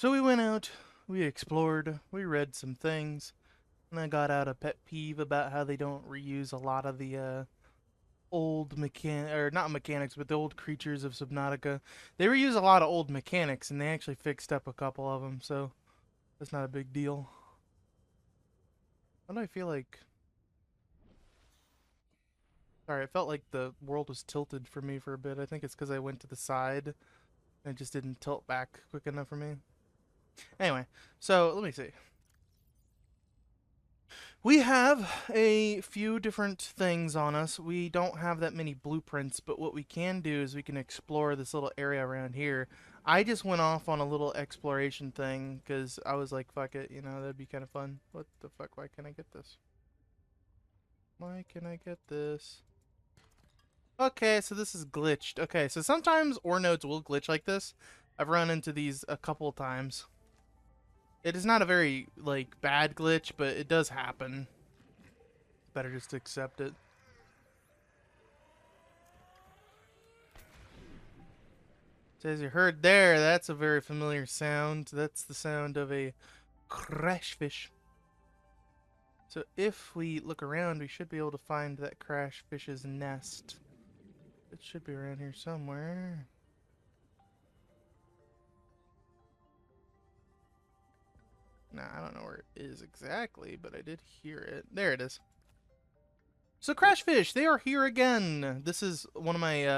So we went out, we explored, we read some things, and I got out a pet peeve about how they don't reuse a lot of the old or not mechanics, but the old creatures of Subnautica. They reuse a lot of old mechanics, and they actually fixed up a couple of them, so that's not a big deal. Why do I feel like? Sorry, it felt like the world was tilted for me for a bit. I think it's because I went to the side and it just didn't tilt back quick enough for me. Anyway, so let me see. We have a few different things on us. We don't have that many blueprints, but what we can do is we can explore this little area around here. I just went off on a little exploration thing because I was like, fuck it, that'd be kind of fun. What the fuck? Why can't I get this? Why can I get this? Okay, so this is glitched. Okay, so sometimes ore nodes will glitch like this. I've run into these a couple times. It is not a very, like, bad glitch, but it does happen. Better just to accept it. So as you heard there, that's a very familiar sound. That's the sound of a crash fish. So if we look around, we should be able to find that crash fish's nest. It should be around here somewhere. Nah, I don't know where it is exactly, but I did hear it. There it is. So crash fish, they are here again. This is one of my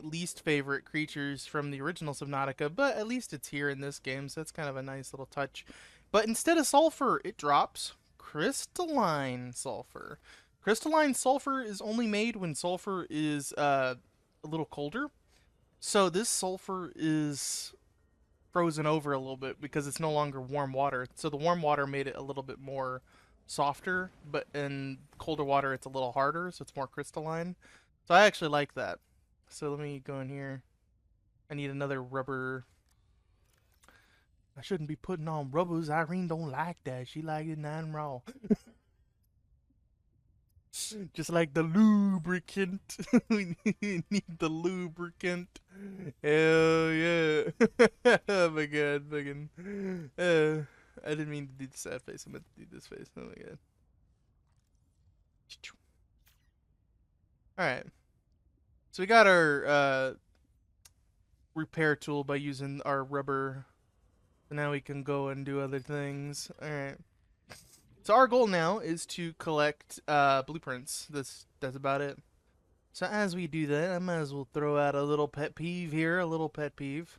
least favorite creatures from the original Subnautica, but at least it's here in this game, so that's kind of a nice little touch. But instead of sulfur, it drops crystalline sulfur. Crystalline sulfur is only made when sulfur is a little colder. So this sulfur is frozen over a little bit because it's no longer warm water. So the warm water made it a little bit more softer, but in colder water it's a little harder, so it's more crystalline. So I actually like that. So let me go in here. I need another rubber. I shouldn't be putting on rubbers. Irene don't like that. She like it nice and raw. Just like the lubricant. We need the lubricant. Hell yeah. Oh my god, fucking. I didn't mean to do the sad face. I meant to do this face. Oh my god. Alright. So we got our repair tool by using our rubber. So now we can go and do other things. Alright. So our goal now is to collect blueprints. That's about it. So as we do that, I might as well throw out a little pet peeve here, a little pet peeve.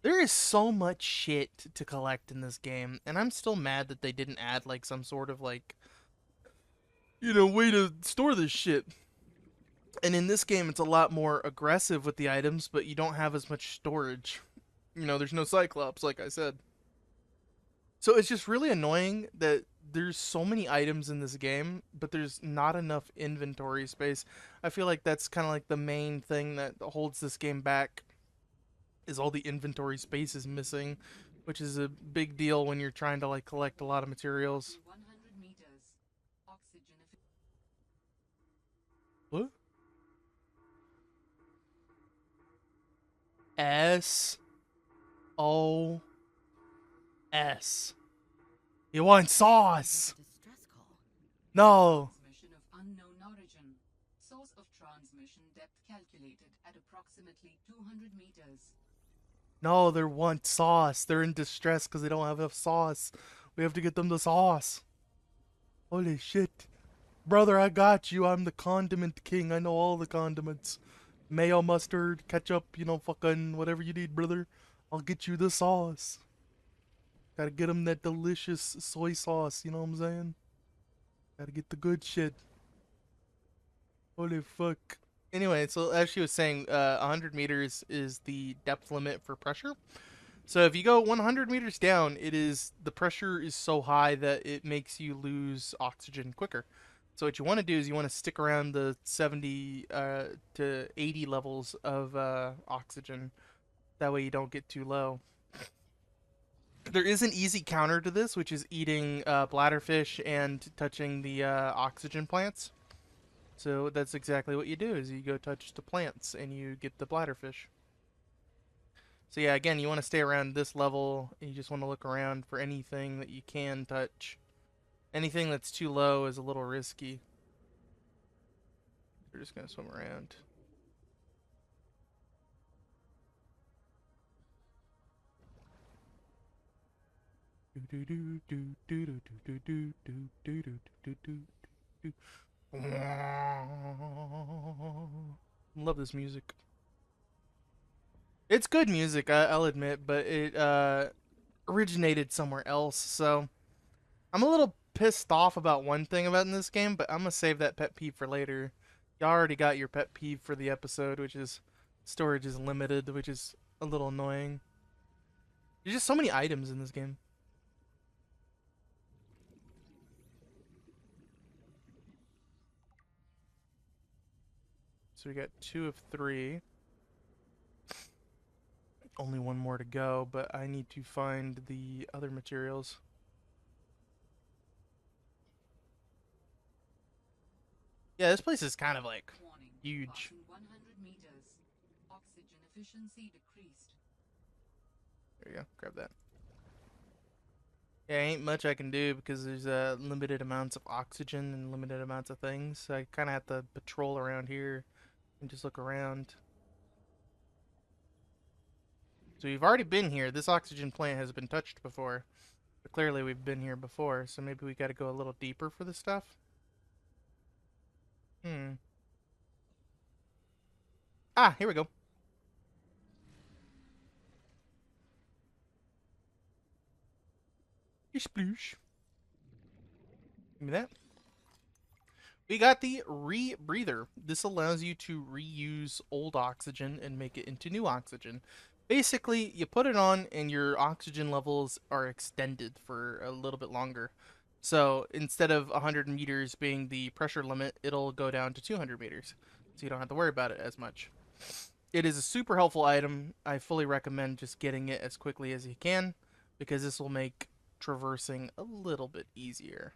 There is so much shit to collect in this game, and I'm still mad that they didn't add like some sort of like, way to store this shit. And in this game, it's a lot more aggressive with the items, but you don't have as much storage. There's no Cyclops, like I said. So it's just really annoying that there's so many items in this game, but there's not enough inventory space. I feel like that's kind of like the main thing that holds this game back, is all the inventory space is missing, which is a big deal when you're trying to like collect a lot of materials. 100 meters. Oxygen. What? SOS. You want sauce? No. Transmission of unknown origin. Source of transmission depth calculated at approximately 200 meters. No, they want sauce. They're in distress because they don't have enough sauce. We have to get them the sauce. Holy shit. Brother, I got you. I'm the condiment king. I know all the condiments. Mayo, mustard, ketchup, fucking whatever you need, brother. I'll get you the sauce. Gotta get them that delicious soy sauce, you know what I'm saying? Gotta get the good shit. Holy fuck. Anyway, so as she was saying, 100 meters is the depth limit for pressure. So if you go 100 meters down, the pressure is so high that it makes you lose oxygen quicker. So what you want to do is you want to stick around the 70 to 80 levels of oxygen. That way you don't get too low. There is an easy counter to this, which is eating bladderfish and touching the oxygen plants. So that's exactly what you do, is you go touch the plants and you get the bladderfish. So yeah, again, you want to stay around this level. You just want to look around for anything that you can touch. Anything that's too low is a little risky. We're just gonna swim around. Love this music. It's good music, I'll admit, but it originated somewhere else. So I'm a little pissed off about one thing about in this game, but I'm gonna save that pet peeve for later. You already got your pet peeve for the episode, which is storage is limited, which is a little annoying. There's just so many items in this game. So we got 2 of 3. Only one more to go, but I need to find the other materials. Yeah, this place is kind of like Warning. huge. Passing 100 meters. Oxygen efficiency decreased. There you go. Grab that. Yeah, ain't much I can do because there's limited amounts of oxygen and limited amounts of things. So I kind of have to patrol around here and just look around. So we've already been here. This oxygen plant has been touched before. But clearly we've been here before, so maybe we got to go a little deeper for this stuff. Ah, here we go. Sploosh. Give me that. We got the rebreather. This allows you to reuse old oxygen and make it into new oxygen. Basically, you put it on and your oxygen levels are extended for a little bit longer. So instead of 100 meters being the pressure limit, it'll go down to 200 meters. So you don't have to worry about it as much. It is a super helpful item. I fully recommend just getting it as quickly as you can because this will make traversing a little bit easier.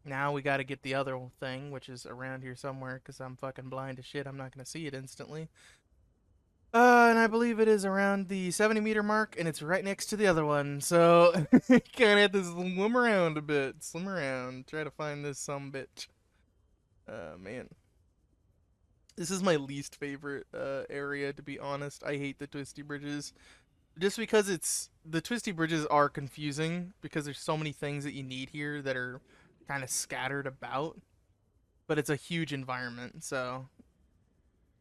Now we gotta get the other thing, which is around here somewhere, because I'm fucking blind as shit. I'm not gonna see it instantly. And I believe it is around the 70-meter mark, and it's right next to the other one. So, kinda have to swim around a bit. Swim around. Try to find this sumbitch. Man. This is my least favorite area, to be honest. I hate the twisty bridges. Just because the twisty bridges are confusing, because there's so many things that you need here that are kind of scattered about, but it's a huge environment, so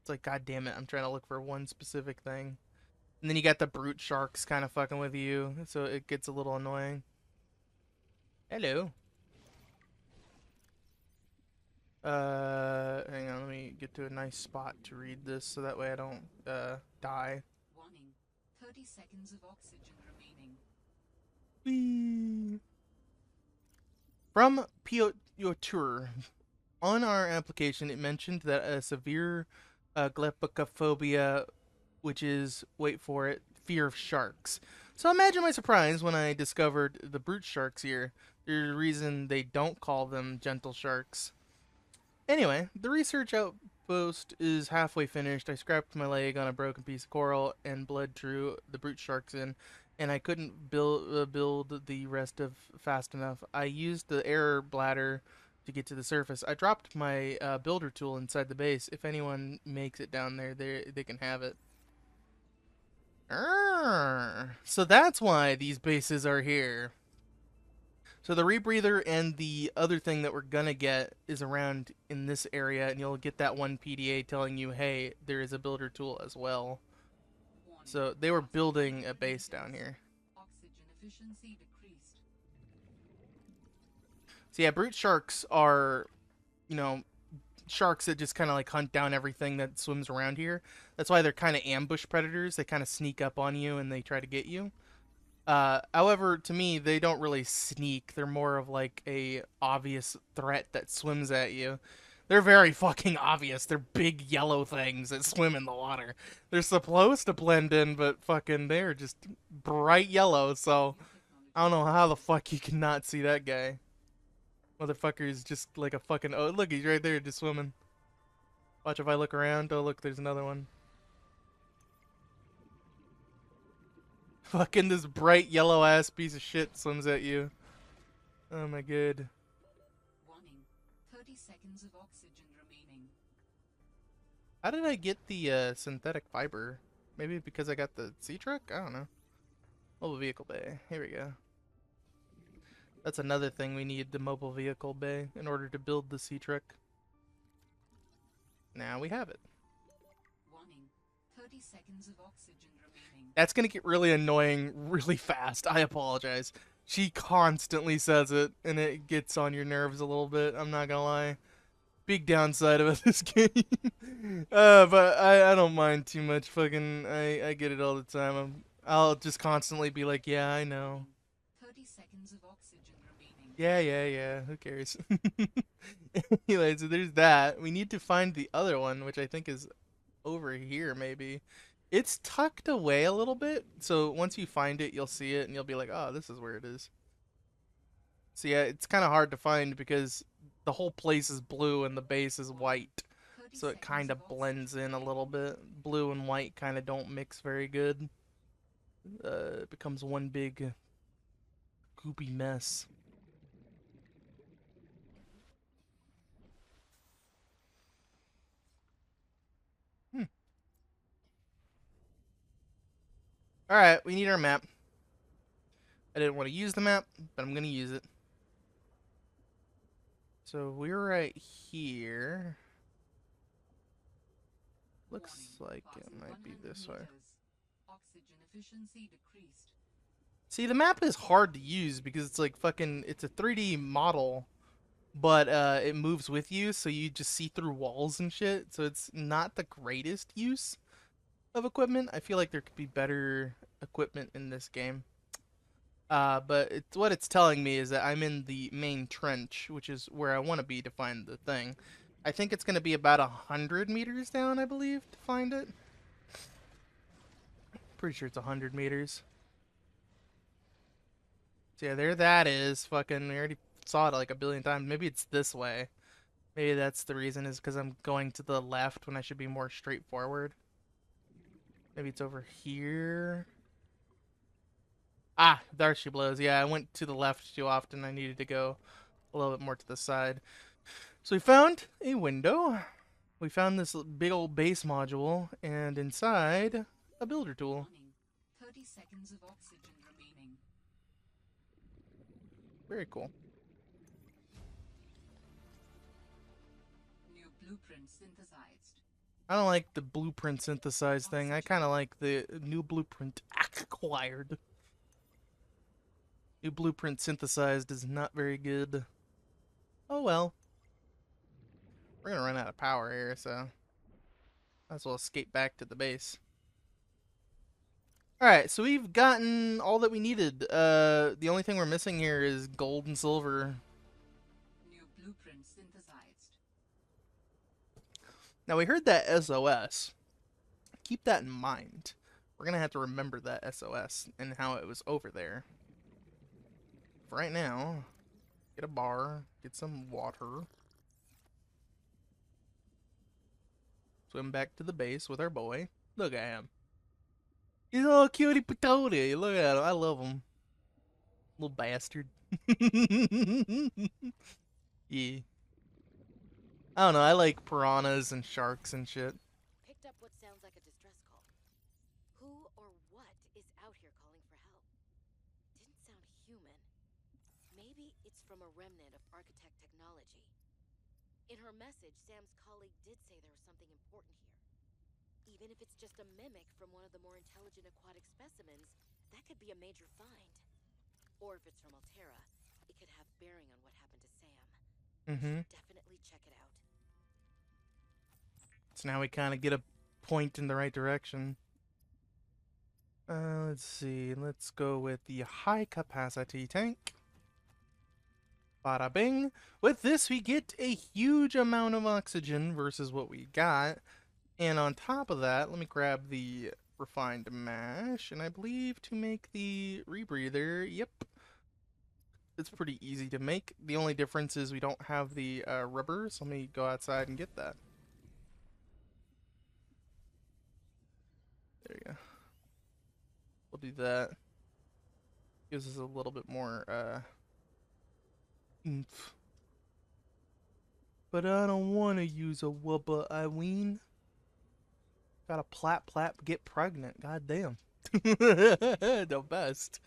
it's like, god damn it, I'm trying to look for one specific thing. And then you got the brute sharks kind of fucking with you, so it gets a little annoying. Hello. Hang on, let me get to a nice spot to read this so that way I don't die. Warning. 30 seconds of oxygen remaining. Whee! From Piotr. On our application, it mentioned that a severe glepicophobia, which is, wait for it, fear of sharks. So imagine my surprise when I discovered the brute sharks here. There's a reason they don't call them gentle sharks. Anyway, the research outpost is halfway finished. I scrapped my leg on a broken piece of coral and bled through the brute sharks in, and I couldn't build the rest of fast enough. I used the air bladder to get to the surface. I dropped my builder tool inside the base. If anyone makes it down there, they can have it. So that's why these bases are here. So the rebreather and the other thing that we're gonna get is around in this area, and you'll get that one PDA telling you, hey, there is a builder tool as well. So they were building a base down here. Oxygen efficiency decreased. So yeah, brute sharks are, you know, sharks that just kind of like hunt down everything that swims around here. That's why they're kind of ambush predators. They kind of sneak up on you and they try to get you. However, to me, they don't really sneak. They're more of like a obvious threat that swims at you. They're very fucking obvious. They're big yellow things that swim in the water. They're supposed to blend in, but fucking they're just bright yellow, so I don't know how the fuck you cannot see that guy. Motherfucker's just like a fucking... Oh, look, he's right there just swimming. Watch if I look around. Oh, look, there's another one. Fucking this bright yellow ass piece of shit swims at you. Oh my god. Warning. 30 seconds of oxygen remaining. How did I get the synthetic fiber? Maybe because I got the sea truck? I don't know. Mobile vehicle bay. Here we go. That's another thing we need, the mobile vehicle bay, in order to build the sea truck. Now we have it. Warning. 30 seconds of oxygen remaining. That's gonna get really annoying really fast. I apologize. She constantly says it, and it gets on your nerves a little bit. I'm not gonna lie. Big downside about this game. But I don't mind too much. Fucking, I get it all the time. I'll just constantly be like, yeah, I know. 30 seconds of oxygen remaining. Yeah. Who cares? Anyway, so there's that. We need to find the other one, which I think is over here, maybe. It's tucked away a little bit, so once you find it, you'll see it, and you'll be like, oh, this is where it is. So yeah, it's kind of hard to find because the whole place is blue and the base is white. So it kind of blends in a little bit. Blue and white kind of don't mix very good. It becomes one big goopy mess. Alright, we need our map. I didn't want to use the map, but I'm going to use it. So we're right here. Looks like it might be this way. Oxygen efficiency decreased. See, the map is hard to use because it's like fucking, it's a 3D model, but it moves with you, so you just see through walls and shit, so it's not the greatest use of equipment. I feel like there could be better equipment in this game. But what it's telling me is that I'm in the main trench, which is where I want to be to find the thing. I think it's going to be about 100 meters down, I believe, to find it. Pretty sure it's 100 meters. So yeah, there that is. Fucking, we already saw it like a billion times. Maybe it's this way. Maybe that's the reason, is because I'm going to the left when I should be more straightforward. Maybe it's over here. Ah, there she blows. Yeah, I went to the left too often. I needed to go a little bit more to the side. So we found a window. We found this big old base module, and inside, a builder tool. 30 seconds of oxygen remaining. Very cool. New blueprint synthesized. I don't like the blueprint synthesized thing. I kind of like the new blueprint acquired. New blueprint synthesized is not very good. Oh well. We're gonna run out of power here, so might as well escape back to the base. Alright, so we've gotten all that we needed. The only thing we're missing here is gold and silver. New blueprint synthesized. Now we heard that SOS. Keep that in mind. We're gonna have to remember that SOS and how it was over there. For right now, get a bar, get some water. Swim back to the base with our boy. Look at him. He's all cutie patootie. Look at him. I love him. Little bastard. Yeah. I don't know. I like piranhas and sharks and shit. Picked up what sounds like a distress call. Who or what is out here calling for help? Didn't sound human. Maybe it's from a remnant of architect technology. In her message, Sam's colleague did say there was something important here. Even if it's just a mimic from one of the more intelligent aquatic specimens, that could be a major find. Or if it's from Altera, it could have bearing on what happened to Sam. Should definitely check it out. So now we kind of get a point in the right direction. Let's see. Let's go with the high capacity tank. Bada bing. With this, we get a huge amount of oxygen versus what we got. And on top of that, let me grab the refined mash. And I believe to make the rebreather, yep. It's pretty easy to make. The only difference is we don't have the rubber, so let me go outside and get that. There you go. We'll do that. Gives us a little bit more oomph. But I don't want to use a wubba, Eileen. Gotta plap plap get pregnant. God damn. The best.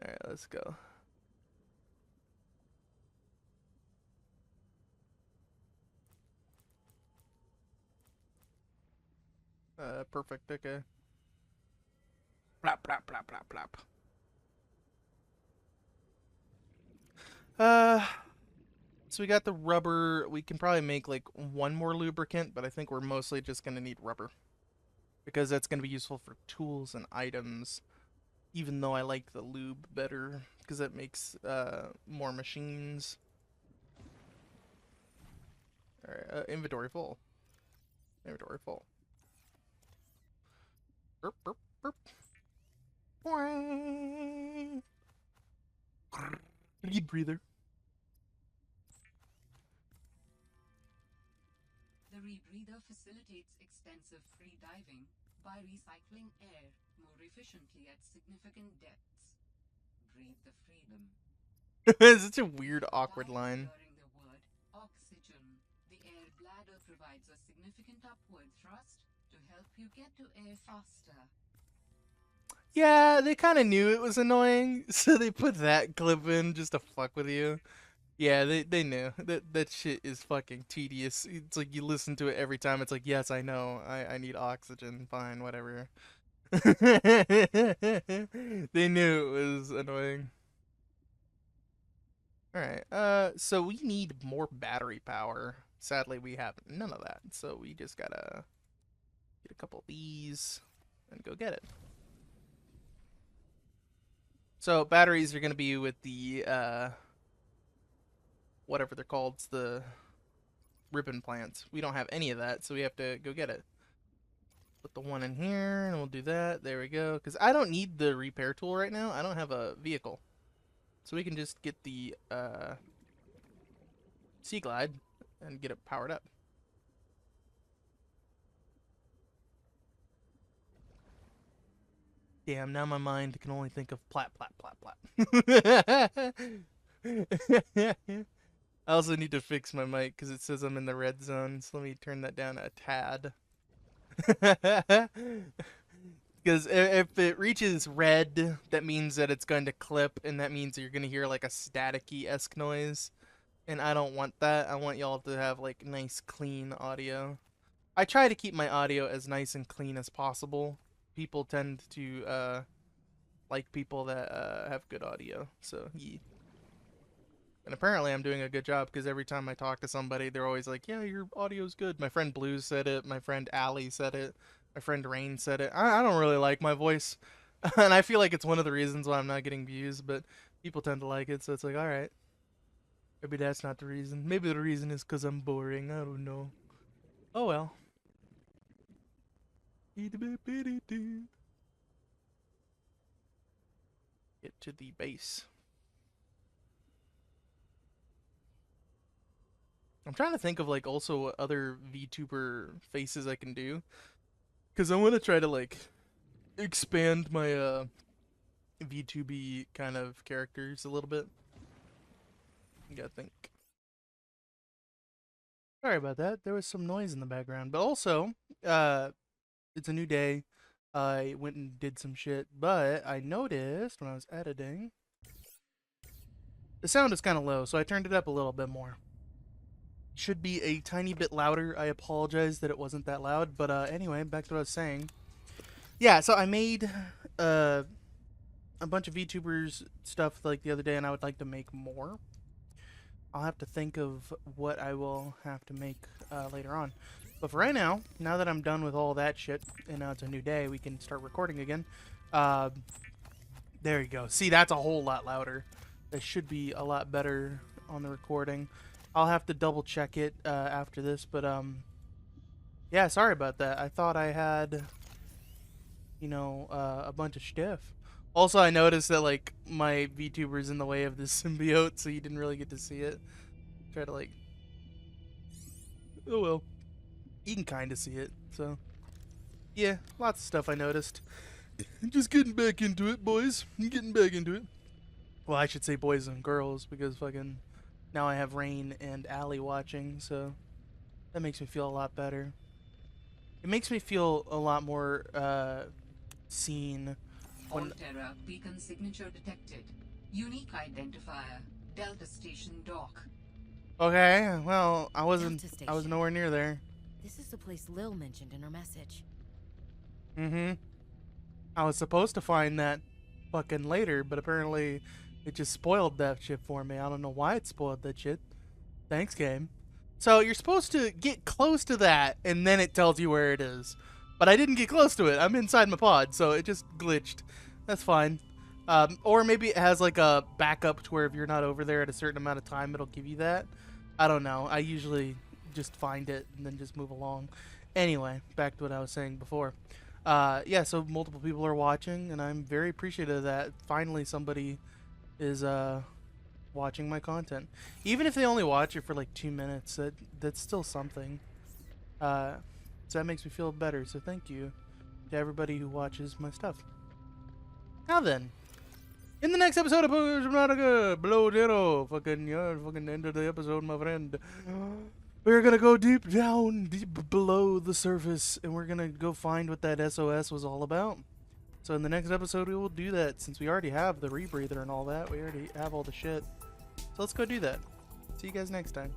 Alright, let's go. Perfect, okay. Plap, plap, plap, plap, plap. So we got the rubber. We can probably make like one more lubricant, but I think we're mostly just gonna need rubber. Because that's gonna be useful for tools and items. Even though I like the lube better, because that makes more machines. Alright, inventory full. Inventory full. Burp, burp, burp. Deep breather. The rebreather facilitates extensive free diving by recycling air more efficiently at significant depths. Breathe the freedom. It's such a weird, awkward Dive line. during the word oxygen. The air bladder provides a significant upward thrust to help you get to air faster. Yeah, they kind of knew it was annoying, so they put that clip in just to fuck with you. Yeah, they knew that shit is fucking tedious. It's like you listen to it every time. It's like, yes, I know, I need oxygen. Fine, whatever. They knew it was annoying. All right. So we need more battery power. Sadly, we have none of that. So we just gotta get a couple of these and go get it. So batteries are gonna be with the whatever they're called, it's the ribbon plants. We don't have any of that, so we have to go get it. Put the one in here, and we'll do that. There we go. Because I don't need the repair tool right now. I don't have a vehicle. So we can just get the Sea Glide and get it powered up. Damn, now my mind can only think of plap, plap, plap, plap. I also need to fix my mic because it says I'm in the red zone, so let me turn that down a tad. Because if it reaches red, that means that it's going to clip, and that means you're going to hear like a staticky-esque noise. And I don't want that. I want y'all to have like nice, clean audio. I try to keep my audio as nice and clean as possible. People tend to like people that have good audio, so yeah. And apparently I'm doing a good job because every time I talk to somebody, they're always like, yeah, your audio's good. My friend Blue said it. My friend Allie said it. My friend Rain said it. I don't really like my voice. And I feel like it's one of the reasons why I'm not getting views, but people tend to like it, so it's like, alright. Maybe that's not the reason. Maybe the reason is because I'm boring. I don't know. Oh well. Get to the base. I'm trying to think of like also what other VTuber faces I can do. Cause I want to try to like expand my VTuber kind of characters a little bit. You gotta think. Sorry about that. There was some noise in the background. But also, it's a new day. I went and did some shit, but I noticed when I was editing, the sound is kind of low, so I turned it up a little bit more. Should be a tiny bit louder. I apologize that it wasn't that loud, but anyway, back to what I was saying. Yeah, so I made a bunch of VTubers stuff like the other day, and I would like to make more. I'll have to think of what I will have to make later on. But for right now, now that I'm done with all that shit, and now it's a new day, we can start recording again. There you go. See, that's a whole lot louder. That should be a lot better on the recording. I'll have to double check it after this, but yeah, sorry about that. I thought I had, you know, a bunch of stuff. Also, I noticed that like my VTuber's in the way of this symbiote, so you didn't really get to see it. Try to like, oh well, you can kind of see it. So yeah, lots of stuff I noticed. Just getting back into it, boys. Getting back into it. Well, I should say boys and girls because fucking now I have Rain and Allie watching, so that makes me feel a lot better. It makes me feel a lot more seen when Alterra beacon signature detected. Unique identifier. Delta Station dock. okay, well, I was Station. nowhere near there. This is the place Lil mentioned in her message. Mm-hmm. I was supposed to find that fucking later, but apparently it just spoiled that shit for me. I don't know why it spoiled that shit. Thanks, game. So you're supposed to get close to that, and then it tells you where it is. But I didn't get close to it. I'm inside my pod, so it just glitched. That's fine. Or maybe it has like a backup to where if you're not over there at a certain amount of time, it'll give you that. I don't know. I usually just find it and then just move along. Anyway, back to what I was saying before. Yeah, so multiple people are watching, and I'm very appreciative of that. Finally, somebody is watching my content. Even if they only watch it for like 2 minutes, that's still something. So that makes me feel better. So thank you to everybody who watches my stuff. Now then, in the next episode of Subnatica, below zero, fucking end of the episode, my friend. We're gonna go deep down, deep below the surface, and we're gonna go find what that SOS was all about. So in the next episode, we will do that, since we already have the rebreather and all that. We already have all the shit. So let's go do that. See you guys next time.